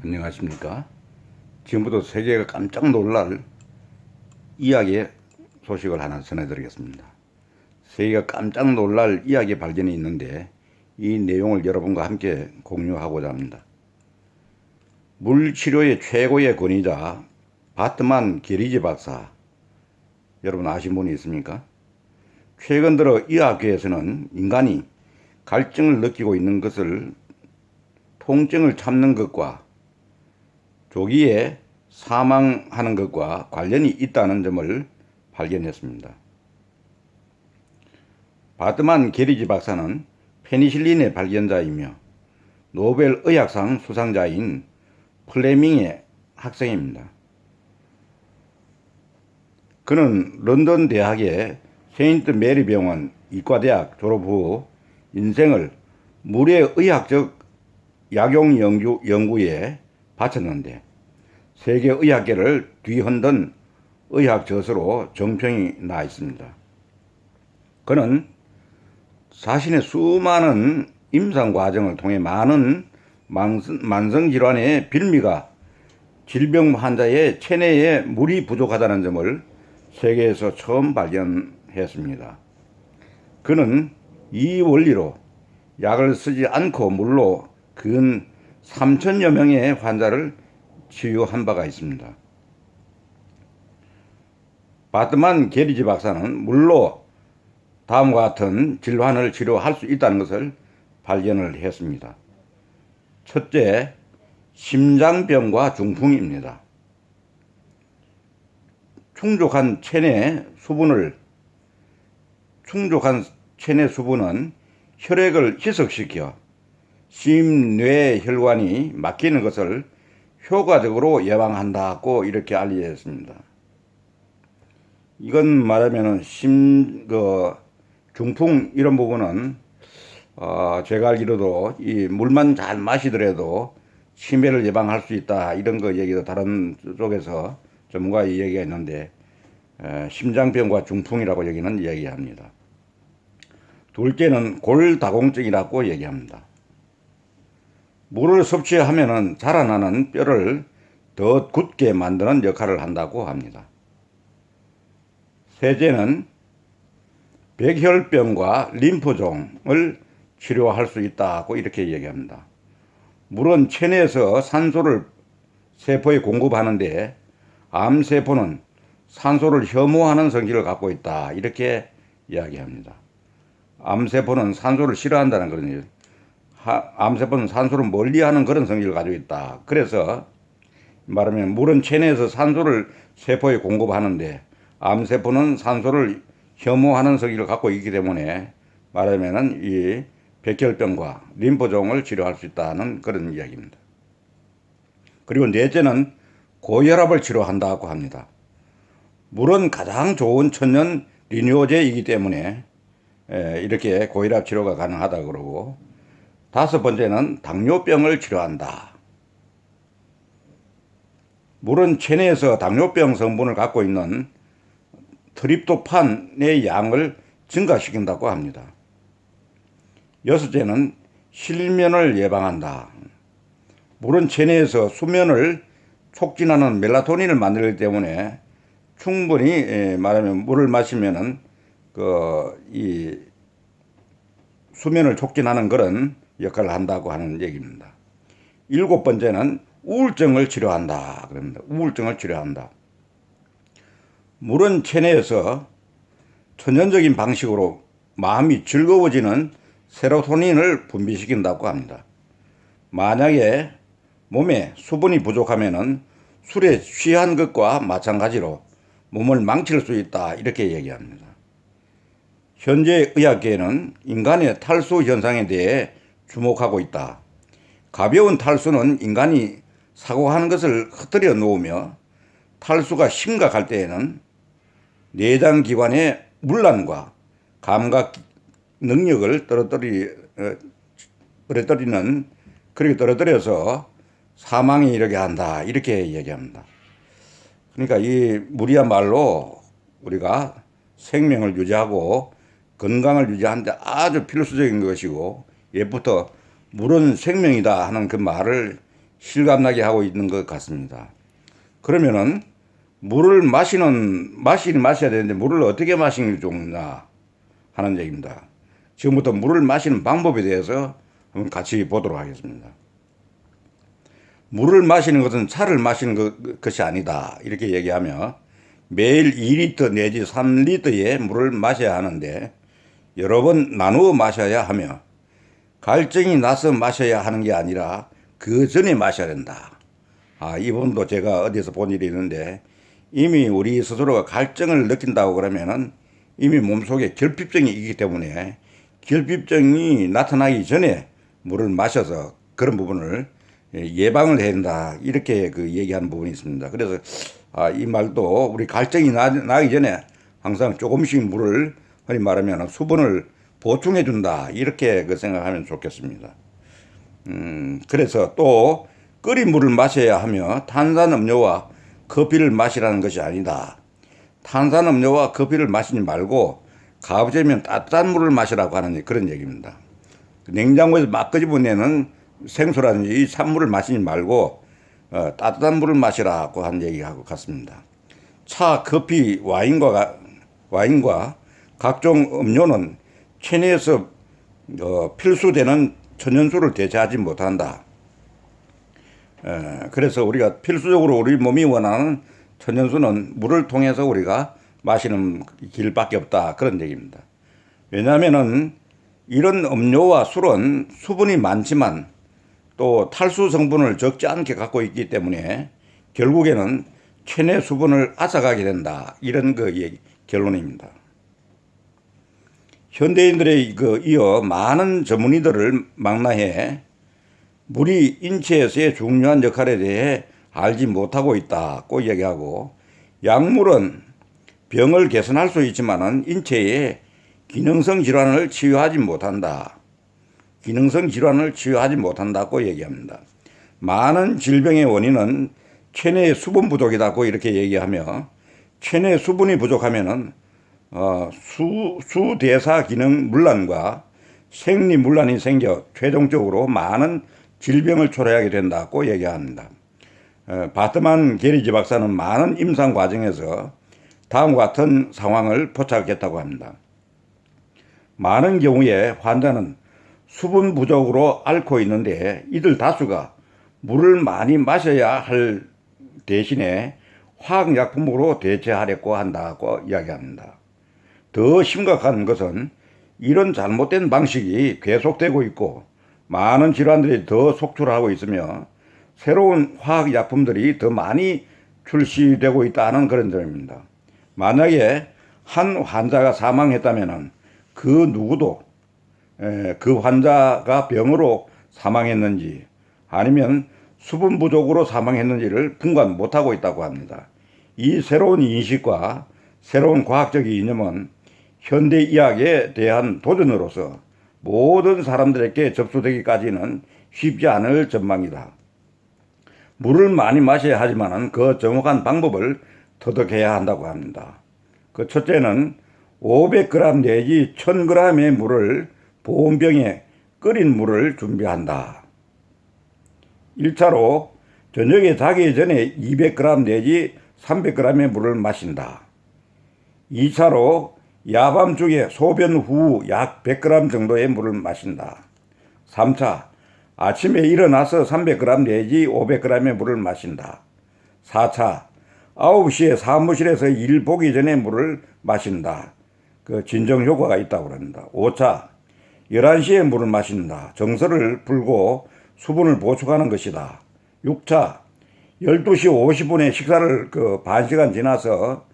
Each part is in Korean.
안녕하십니까. 지금부터 세계가 깜짝 놀랄 이야기의 소식을 하나 전해드리겠습니다. 세계가 깜짝 놀랄 이야기 발견이 있는데 이 내용을 여러분과 함께 공유하고자 합니다. 물치료의 최고의 권위자 바트만 게리지 박사, 여러분 아신 분이 있습니까? 최근 들어 의학계에서는 인간이 갈증을 느끼고 있는 것을 통증을 참는 것과 조기에 사망하는 것과 관련이 있다는 점을 발견했습니다. 바트만 게리지 박사는 페니실린의 발견자이며 노벨 의학상 수상자인 플레밍의 학생입니다. 그는 런던 대학의 세인트 메리 병원 이과대학 졸업 후 인생을 물의 의학적 약용 연구에 바쳤는데 세계 의학계를 뒤흔든 의학 저서로 정평이 나 있습니다. 그는 자신의 수많은 임상 과정을 통해 많은 만성질환의 빌미가 질병 환자의 체내에 물이 부족하다는 점을 세계에서 처음 발견했습니다. 그는 이 원리로 약을 쓰지 않고 물로 근 3천여 명의 환자를 치유한 바가 있습니다. 바트만 게리지 박사는 물로 다음과 같은 질환을 치료할 수 있다는 것을 발견을 했습니다. 첫째, 심장병과 중풍입니다. 충족한 체내 수분은 혈액을 희석시켜 심뇌혈관이 막히는 것을 효과적으로 예방한다고 이렇게 알려져 있습니다. 이건 말하면은 중풍 이런 부분은 제가 알기로도 이 물만 잘 마시더라도 치매를 예방할 수 있다 이런 거 얘기도 다른 쪽에서 전문가 얘기가 있는데 심장병과 중풍이라고 여기는 얘기합니다. 둘째는 골다공증이라고 얘기합니다. 물을 섭취하면은 자라나는 뼈를 더 굳게 만드는 역할을 한다고 합니다. 셋째는 백혈병과 림프종을 치료할 수 있다고 이렇게 얘기합니다. 물은 체내에서 산소를 세포에 공급하는데 암세포는 산소를 혐오하는 성질을 갖고 있다 이렇게 이야기합니다. 암세포는 산소를 싫어한다는 거거든요. 암세포는 산소를 멀리하는 그런 성질을 가지고 있다. 그래서 말하면 물은 체내에서 산소를 세포에 공급하는데 암세포는 산소를 혐오하는 성질을 갖고 있기 때문에 말하면은 이 백혈병과 림프종을 치료할 수 있다는 그런 이야기입니다. 그리고 넷째는 고혈압을 치료한다고 합니다. 물은 가장 좋은 천연 리뇨제이기 때문에 이렇게 고혈압 치료가 가능하다 그러고, 다섯 번째는 당뇨병을 치료한다. 물은 체내에서 당뇨병 성분을 갖고 있는 트립토판의 양을 증가시킨다고 합니다. 여섯째는 실면을 예방한다. 물은 체내에서 수면을 촉진하는 멜라토닌을 만들기 때문에 충분히 말하면 물을 마시면은 이 수면을 촉진하는 그런 역할을 한다고 하는 얘기입니다. 일곱 번째는 우울증을 치료한다. 그럽니다. 우울증을 치료한다. 물은 체내에서 천연적인 방식으로 마음이 즐거워지는 세로토닌을 분비시킨다고 합니다. 만약에 몸에 수분이 부족하면은 술에 취한 것과 마찬가지로 몸을 망칠 수 있다 이렇게 얘기합니다. 현재 의학계에는 인간의 탈수 현상에 대해 주목하고 있다. 가벼운 탈수는 인간이 사고하는 것을 흩뜨려 놓으며 탈수가 심각할 때에는 내장기관의 문란과 감각 능력을 떨어뜨려서 사망에 이르게 한다 이렇게 얘기합니다. 그러니까 이 물이야말로 우리가 생명을 유지하고 건강을 유지하는데 아주 필수적인 것이고, 옛부터 물은 생명이다 하는 그 말을 실감나게 하고 있는 것 같습니다. 그러면은 물을 마시긴 마셔야 되는데 물을 어떻게 마시는 게 좋냐 하는 얘기입니다. 지금부터 물을 마시는 방법에 대해서 한번 같이 보도록 하겠습니다. 물을 마시는 것은 차를 마시는 것이 아니다. 이렇게 얘기하며 매일 2리터 내지 3리터의 물을 마셔야 하는데 여러 번 나누어 마셔야 하며 갈증이 나서 마셔야 하는 게 아니라 그 전에 마셔야 된다. 이 부분도 제가 어디서 본 일이 있는데 이미 우리 스스로가 갈증을 느낀다고 그러면은 이미 몸속에 결핍증이 있기 때문에 결핍증이 나타나기 전에 물을 마셔서 그런 부분을 예방을 해야 된다. 이렇게 얘기하는 부분이 있습니다. 그래서 이 말도 우리 갈증이 나기 전에 항상 조금씩 물을 흔히 말하면 수분을 보충해 준다. 이렇게 생각하면 좋겠습니다. 그래서 또 끓인 물을 마셔야 하며 탄산음료와 커피를 마시라는 것이 아니다. 탄산음료와 커피를 마시지 말고 가급적이면 따뜻한 물을 마시라고 하는 그런 얘기입니다. 냉장고에서 막 끄집어내는 생수라든지 이 찬물을 마시지 말고 따뜻한 물을 마시라고 하는 얘기하고 같습니다. 차, 커피, 와인과 각종 음료는 체내에서 필수되는 천연수를 대체하지 못한다. 그래서 우리가 필수적으로 우리 몸이 원하는 천연수는 물을 통해서 우리가 마시는 길밖에 없다. 그런 얘기입니다. 왜냐하면은 이런 음료와 술은 수분이 많지만 또 탈수 성분을 적지 않게 갖고 있기 때문에 결국에는 체내 수분을 앗아가게 된다. 이런 결론입니다. 현대인들의 이어 많은 전문의들을 망라해 물이 인체에서의 중요한 역할에 대해 알지 못하고 있다고 얘기하고 약물은 병을 개선할 수 있지만은 인체의 기능성 질환을 치유하지 못한다. 기능성 질환을 치유하지 못한다고 얘기합니다. 많은 질병의 원인은 체내의 수분 부족이다고 이렇게 얘기하며 체내 수분이 부족하면은 수대사 기능 문란과 생리문란이 생겨 최종적으로 많은 질병을 초래하게 된다고 얘기합니다. 바트만 게리지 박사는 많은 임상 과정에서 다음과 같은 상황을 포착했다고 합니다. 많은 경우에 환자는 수분 부족으로 앓고 있는데 이들 다수가 물을 많이 마셔야 할 대신에 화학약품으로 대체하려고 한다고 이야기합니다. 더 심각한 것은 이런 잘못된 방식이 계속되고 있고 많은 질환들이 더 속출하고 있으며 새로운 화학약품들이 더 많이 출시되고 있다는 그런 점입니다. 만약에 한 환자가 사망했다면 그 누구도 그 환자가 병으로 사망했는지 아니면 수분 부족으로 사망했는지를 분간 못하고 있다고 합니다. 이 새로운 인식과 새로운 과학적 이념은 현대의학에 대한 도전으로서 모든 사람들에게 접수되기까지는 쉽지 않을 전망이다. 물을 많이 마셔야 하지만 그 정확한 방법을 터득해야 한다고 합니다. 그 첫째는 500g 내지 1000g의 물을 보온병에 끓인 물을 준비한다. 1차로 저녁에 자기 전에 200g 내지 300g의 물을 마신다. 2차로 야밤중에 소변 후 약 100g 정도의 물을 마신다. 3차 아침에 일어나서 300g 내지 500g의 물을 마신다. 4차 9시에 사무실에서 일 보기 전에 물을 마신다. 진정 효과가 있다고 합니다. 5차 11시에 물을 마신다. 정서를 풀고 수분을 보충하는 것이다. 6차 12시 50분에 식사를 반시간 지나서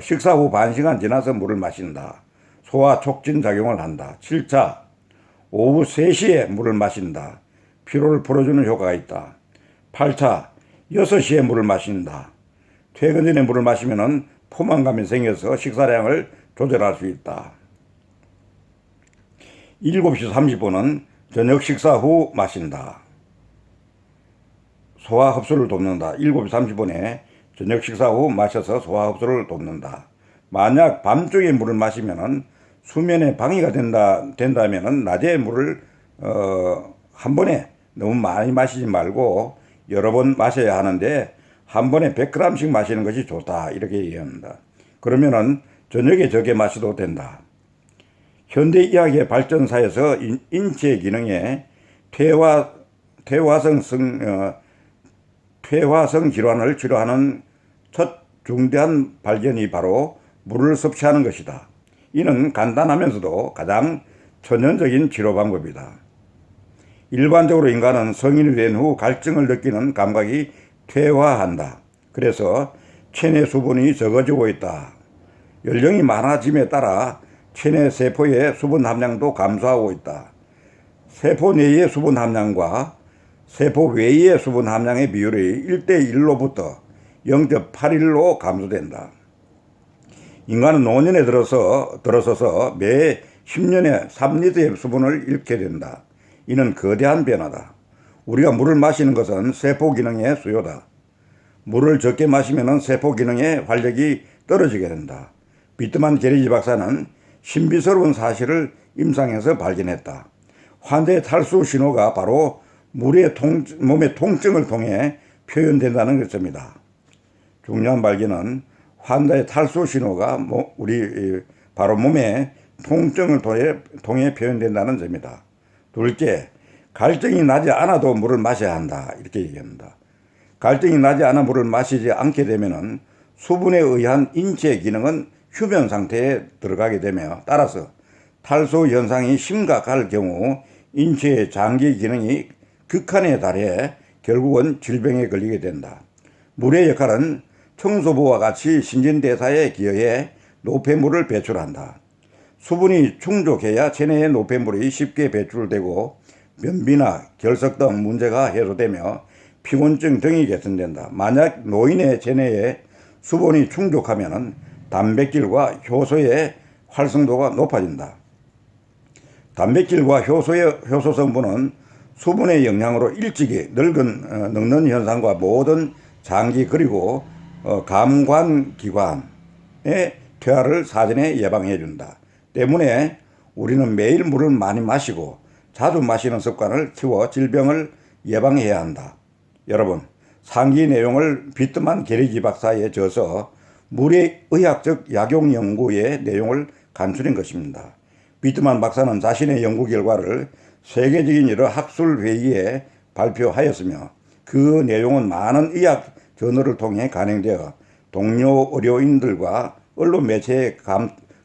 식사 후 반시간 지나서 물을 마신다. 소화 촉진 작용을 한다. 7차 오후 3시에 물을 마신다. 피로를 풀어주는 효과가 있다. 8차 6시에 물을 마신다. 퇴근 전에 물을 마시면 포만감이 생겨서 식사량을 조절할 수 있다. 7시 30분은 저녁 식사 후 마신다. 소화 흡수를 돕는다. 7시 30분에 저녁 식사 후 마셔서 소화 흡수를 돕는다. 만약 밤중에 물을 마시면 수면에 방해가 된다면 낮에 물을 한 번에 너무 많이 마시지 말고 여러 번 마셔야 하는데 한 번에 100g씩 마시는 것이 좋다 이렇게 얘기합니다. 그러면은 저녁에 적게 마셔도 된다. 현대의학의 발전사에서 인체 기능에 퇴화성 질환을 치료하는 첫 중대한 발견이 바로 물을 섭취하는 것이다. 이는 간단하면서도 가장 천연적인 치료 방법이다. 일반적으로 인간은 성인이 된 후 갈증을 느끼는 감각이 퇴화한다. 그래서 체내 수분이 적어지고 있다. 연령이 많아짐에 따라 체내 세포의 수분 함량도 감소하고 있다. 세포 내의 수분 함량과 세포 외의 수분 함량의 비율이 1대1로부터 0.81로 감소된다. 인간은 노년에 들어서서 매 10년에 3리터의 수분을 잃게 된다. 이는 거대한 변화다. 우리가 물을 마시는 것은 세포 기능의 수요다. 물을 적게 마시면 세포 기능의 활력이 떨어지게 된다. 비트만 게리지 박사는 신비스러운 사실을 임상에서 발견했다. 환자의 탈수 신호가 바로 몸의 통증을 통해 표현된다는 것입니다. 중요한 발견은 환자의 탈수 신호가 바로 몸의 통증을 통해 표현된다는 점이다. 둘째, 갈증이 나지 않아도 물을 마셔야 한다. 이렇게 얘기합니다. 갈증이 나지 않아 물을 마시지 않게 되면은 수분에 의한 인체 기능은 휴면 상태에 들어가게 되며 따라서 탈수 현상이 심각할 경우 인체의 장기 기능이 극한에 달해 결국은 질병에 걸리게 된다. 물의 역할은 청소부와 같이 신진대사에 기여해 노폐물을 배출한다. 수분이 충족해야 체내의 노폐물이 쉽게 배출되고 변비나 결석 등 문제가 해소되며 피곤증 등이 개선된다. 만약 노인의 체내에 수분이 충족하면 단백질과 효소의 활성도가 높아진다. 단백질과 효소 성분은 수분의 영향으로 일찍이 늙는 현상과 모든 장기 그리고 감관기관의 퇴화를 사전에 예방해 준다. 때문에 우리는 매일 물을 많이 마시고 자주 마시는 습관을 키워 질병을 예방해야 한다. 여러분, 상기 내용을 비트만 게리지 박사의 저서 물의 의학적 약용 연구의 내용을 간추린 것입니다. 비트만 박사는 자신의 연구 결과를 세계적인 여러 학술 회의에 발표하였으며 그 내용은 많은 의학 저널을 통해 간행되어 동료 의료인들과 언론 매체의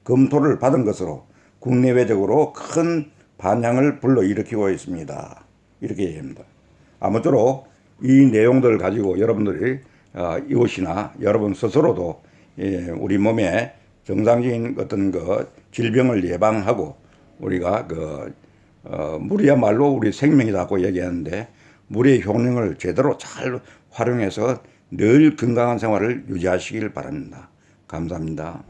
검토를 받은 것으로 국내외적으로 큰 반향을 불러일으키고 있습니다. 이렇게 얘기합니다. 아무쪼록 이 내용들을 가지고 여러분들이 이웃이나 여러분 스스로도 우리 몸에 정상적인 어떤 질병을 예방하고 우리가 물이야말로 우리 생명이라고 얘기하는데 물의 효능을 제대로 잘 활용해서 늘 건강한 생활을 유지하시길 바랍니다. 감사합니다.